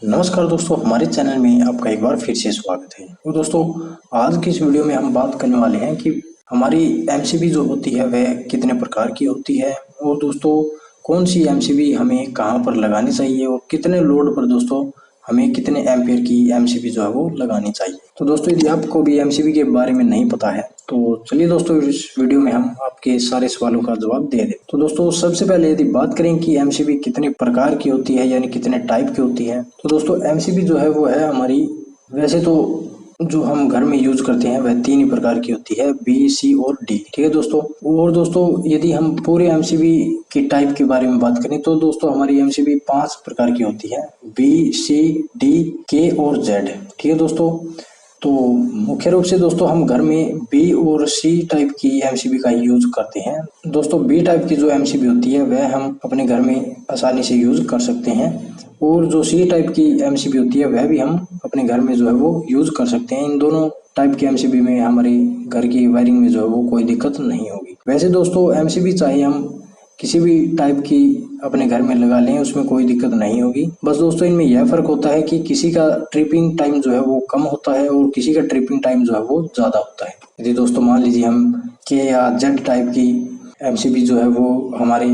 नमस्कार दोस्तों, हमारे चैनल में आपका एक बार फिर से स्वागत है। तो दोस्तों, आज की इस वीडियो में हम बात करने वाले हैं कि हमारी एमसीबी जो होती है वह कितने प्रकार की होती है और दोस्तों कौन सी एमसीबी हमें कहां पर लगानी चाहिए और कितने लोड पर दोस्तों हमें कितने एम्पियर की एमसीबी जो है वो लगानी चाहिए। तो दोस्तों, यदि आपको भी एमसीबी के बारे में नहीं पता है तो चलिए दोस्तों इस वीडियो में हम आपके सारे सवालों का जवाब दे दें। तो दोस्तों, सबसे पहले यदि बात करें कि एमसीबी कितने प्रकार की होती है यानी कितने टाइप की होती है, तो दोस्तों एमसीबी जो है वो है हमारी, वैसे तो जो हम घर में यूज करते हैं वह तीन ही प्रकार की होती है, बी, सी और डी। ठीक है दोस्तों। और दोस्तों यदि हम पूरे एमसीबी की टाइप के बारे में बात करें तो दोस्तों हमारी एमसीबी 5 प्रकार की होती है, बी, सी, डी, के और जेड। ठीक है दोस्तों। तो मुख्य रूप से दोस्तों हम घर में बी और सी टाइप की एमसीबी का यूज करते हैं। दोस्तों बी टाइप की जो एमसीबी होती है वह हम अपने घर में आसानी से यूज कर सकते हैं और जो सी टाइप की एमसीबी होती है वह भी हम अपने घर में जो है वो यूज कर सकते हैं। इन दोनों टाइप की एमसीबी में हमारे घर की वायरिंग में जो है वो कोई दिक्कत नहीं होगी। वैसे दोस्तों एमसीबी चाहे हम किसी भी टाइप की अपने घर में लगा लें, उसमें कोई दिक्कत नहीं होगी। बस दोस्तों इनमें यह फर्क होता है कि किसी का ट्रिपिंग टाइम जो है वो कम होता है और किसी का ट्रिपिंग टाइम जो है वो ज्यादा होता है। यदि दोस्तों मान लीजिए हम के या जेड टाइप की एमसीबी जो है वो हमारे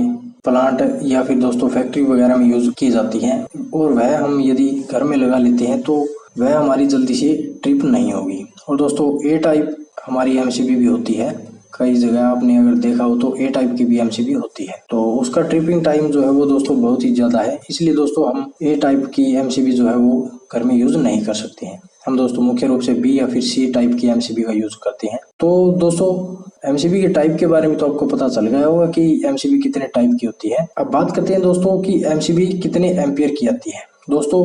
प्लांट या फिर दोस्तों फैक्ट्री वगैरह में यूज की जाती है और वह हम यदि घर में लगा लेते हैं तो वह हमारी जल्दी से ट्रिप नहीं होगी। और दोस्तों ए टाइप हमारी एमसीबी भी होती है, कई जगह आपने अगर देखा हो तो ए टाइप की भी एमसीबी होती है, तो उसका ट्रिपिंग टाइम जो है वो दोस्तों बहुत ही ज्यादा है, इसलिए दोस्तों हम ए टाइप की एमसीबी जो है वो घर में यूज नहीं कर सकते हैं। हम दोस्तों मुख्य रूप से बी या फिर सी टाइप की एमसीबी का यूज करते हैं। तो दोस्तों एमसीबी के टाइप के बारे में तो आपको पता चल गया होगा कि एमसीबी कितने टाइप की होती है। अब बात करते हैं दोस्तों कि एमसीबी कितने एम्पियर की आती है। दोस्तों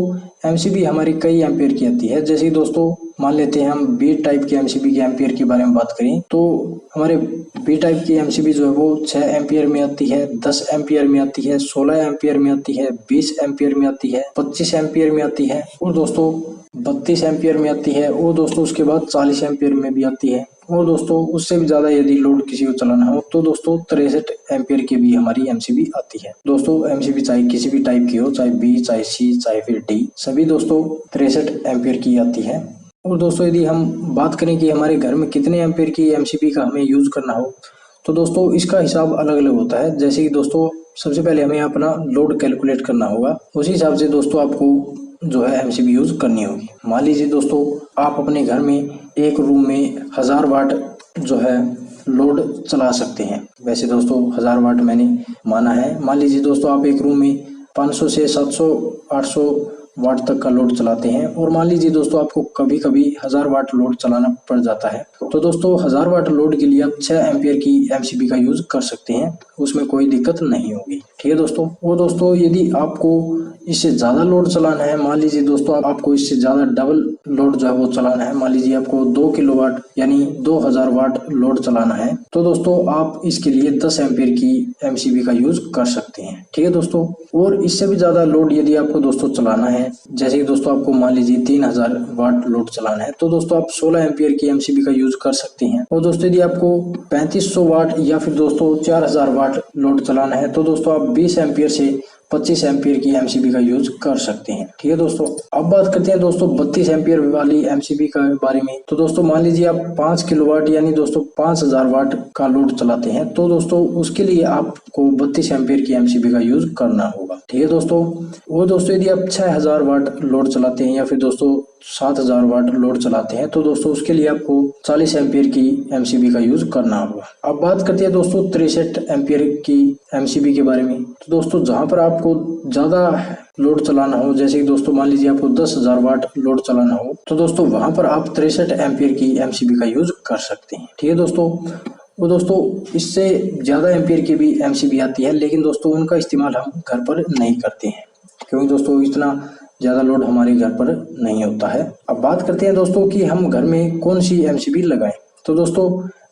एमसीबी हमारी कई एम्पियर की आती है। जैसे दोस्तों मान लेते हैं हम बी टाइप की एमसीबी के एम्पियर के बारे में बात करें तो हमारे बी टाइप की एमसीबी जो है वो 6 एम्पियर में आती है, 10 एम्पियर में आती है, 16 एम्पियर में आती है, 20 एम्पियर में आती है, 25 एम्पियर में आती है और दोस्तों 32 एम्पियर में आती है और दोस्तों उसके बाद 40 एम्पियर में भी आती है और दोस्तों उससे भी ज्यादा यदि लोड किसी को चलाना हो तो दोस्तों 63 एम्पियर की भी हमारी एमसीबी आती है। दोस्तों एमसीबी चाहे किसी भी टाइप की हो, चाहे बी, चाहे सी, चाहे फिर डी, सभी दोस्तों 63 एम्पियर की आती है। और दोस्तों यदि हम बात करें कि हमारे घर में कितने एम्पियर की एमसीबी का हमें यूज करना हो तो दोस्तों इसका हिसाब अलग अलग होता है। जैसे कि दोस्तों सबसे पहले हमें अपना लोड कैलकुलेट करना होगा, उसी हिसाब से दोस्तों आपको जो है एमसीबी यूज करनी होगी। मान लीजिए दोस्तों आप अपने घर में एक रूम में 1000 वाट जो है लोड चला सकते हैं। वैसे दोस्तों 1000 वाट मैंने माना है। मान लीजिए दोस्तों आप एक रूम में 500 से 700 800 वाट तक का लोड चलाते हैं और मान लीजिए दोस्तों आपको कभी कभी 1000 वाट लोड चलाना पड़ जाता है, तो दोस्तों 1000 वाट लोड के लिए आप 6 एम्पियर की एमसीबी का यूज कर सकते हैं, उसमें कोई दिक्कत नहीं होगी। ठीक है दोस्तों। और दोस्तों यदि आपको इससे ज्यादा लोड चलाना है, मान लीजिए दोस्तों आपको इससे ज्यादा डबल लोड जो है वो चलाना है, मान लीजिए आपको 2 किलोवाट यानी 2000 वाट लोड चलाना है, तो दोस्तों आप इसके लिए 10 एम्पियर की एमसीबी का यूज कर सकते हैं। ठीक है दोस्तों। और इससे भी ज्यादा लोड यदि आपको दोस्तों चलाना है, जैसे कि दोस्तों आपको मान लीजिए 3000 वाट लोड चलाना है, तो दोस्तों आप 16 एम्पियर की एमसीबी का यूज कर सकते हैं। और दोस्तों यदि आपको 3500 वाट या फिर दोस्तों 4000 वाट लोड चलाना है तो दोस्तों आप 20 एम्पियर से 25 एम्पियर की एमसीबी का यूज कर सकते हैं। ठीक है दोस्तों। अब बात करते हैं दोस्तों 32 एम्पियर वाली एमसीबी का बारे में। तो दोस्तों मान लीजिए आप 5 किलोवाट यानी दोस्तों 5000 वाट का लोड चलाते हैं, तो दोस्तों उसके लिए आपको 32 एम्पियर की एमसीबी का यूज करना होगा। ठीक है दोस्तों। वो दोस्तों यदि आप 6000 वाट लोड चलाते हैं या फिर दोस्तों 7000 वाट लोड चलाते हैं तो दोस्तों उसके लिए आपको 40 एम्पियर की एमसीबी का यूज करना होगा। अब बात करते हैं दोस्तों 63 एम्पियर की एमसीबी के बारे में। तो दोस्तों जहां पर आपको ज्यादा लोड चलाना हो, जैसे कि दोस्तों मान लीजिए आपको 10,000 वाट लोड चलाना हो, तो दोस्तों वहां पर आप 63 एम्पियर की एमसीबी का यूज कर सकते हैं। ठीक है दोस्तों। वो दोस्तों इससे ज्यादा एम्पियर की भी एमसीबी आती है, लेकिन दोस्तों उनका इस्तेमाल हम घर पर नहीं करते हैं क्योंकि दोस्तों इतना ज्यादा लोड हमारे घर पर नहीं होता है। अब बात करते हैं दोस्तों कि हम घर में कौन सी एमसीबी लगाएं। तो दोस्तों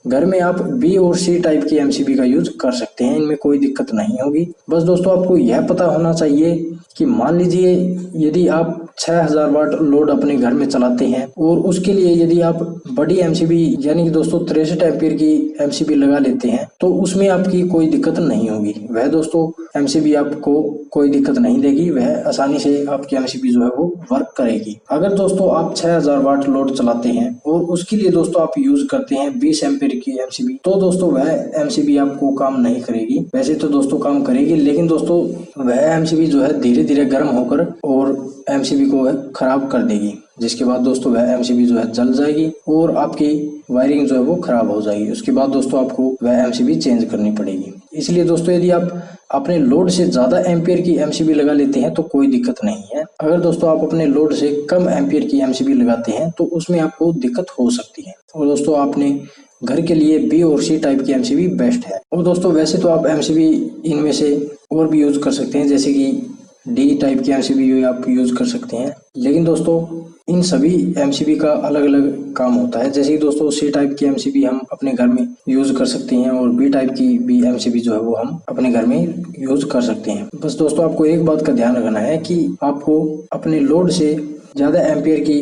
घर में आप बी और सी टाइप की एमसीबी का यूज कर सकते हैं, इनमें कोई दिक्कत नहीं होगी। बस दोस्तों आपको यह पता होना चाहिए कि मान लीजिए यदि आप 6000 वाट लोड अपने घर में चलाते हैं और उसके लिए यदि आप बड़ी एमसीबी यानी कि दोस्तों 63 एम्पीयर की एमसीबी लगा लेते हैं तो उसमें आपकी कोई दिक्कत नहीं होगी। वह दोस्तों एमसीबी आपको कोई दिक्कत नहीं देगी, वह आसानी से आपकी एमसीबी जो है वो वर्क करेगी। अगर दोस्तों आप 6000 वाट लोड चलाते हैं और उसके लिए दोस्तों आप यूज करते हैं 20 एम्पीयर की एमसीबी, तो दोस्तों वह एमसीबी आपको काम नहीं करेगी। वैसे तो दोस्तों काम करेगी, लेकिन दोस्तों वह एमसीबी जो है धीरे धीरे गर्म होकर और एमसीबी को खराब कर देगी, जिसके बाद दोस्तों वह एमसीबी जो है जल जाएगी और आपकी वायरिंग जो है वो खराब हो जाएगी। उसके बाद दोस्तों आपको वह एमसीबी चेंज करनी पड़ेगी। इसलिए दोस्तों यदि आप अपने लोड से ज्यादा एम्पियर की एमसीबी लगा लेते हैं तो कोई दिक्कत नहीं है। अगर दोस्तों आप अपने लोड से कम एम्पियर की एमसीबी लगाते हैं तो उसमें आपको दिक्कत हो सकती है। और दोस्तों आपने घर के लिए बी और सी टाइप की एमसीबी बेस्ट है। और दोस्तों वैसे तो आप एमसीबी इनमें से और भी यूज कर सकते हैं, जैसे कि डी टाइप की एमसीबी आप यूज कर सकते हैं, लेकिन दोस्तों इन सभी एमसीबी का अलग अलग काम होता है। जैसे कि दोस्तों सी टाइप की एमसीबी हम अपने घर में यूज कर सकते हैं और बी टाइप की भी एमसीबी जो है वो हम अपने घर में यूज कर सकते हैं। बस दोस्तों आपको एक बात का ध्यान रखना है कि आपको अपने लोड से ज्यादा एम्पियर की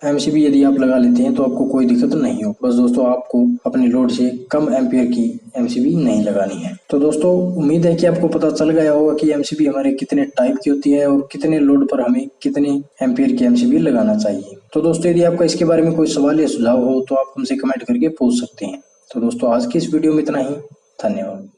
एमसीबी यदि आप लगा लेते हैं तो आपको कोई दिक्कत नहीं हो। बस दोस्तों आपको अपने लोड से कम एम्पियर की एमसीबी नहीं लगानी है। तो दोस्तों उम्मीद है कि आपको पता चल गया होगा कि एमसीबी हमारे कितने टाइप की होती है और कितने लोड पर हमें कितने एम्पियर की एमसीबी लगाना चाहिए। तो दोस्तों यदि आपका इसके बारे में कोई सवाल या सुझाव हो तो आप हमसे कमेंट करके पूछ सकते हैं। तो दोस्तों आज की इस वीडियो में इतना ही। धन्यवाद।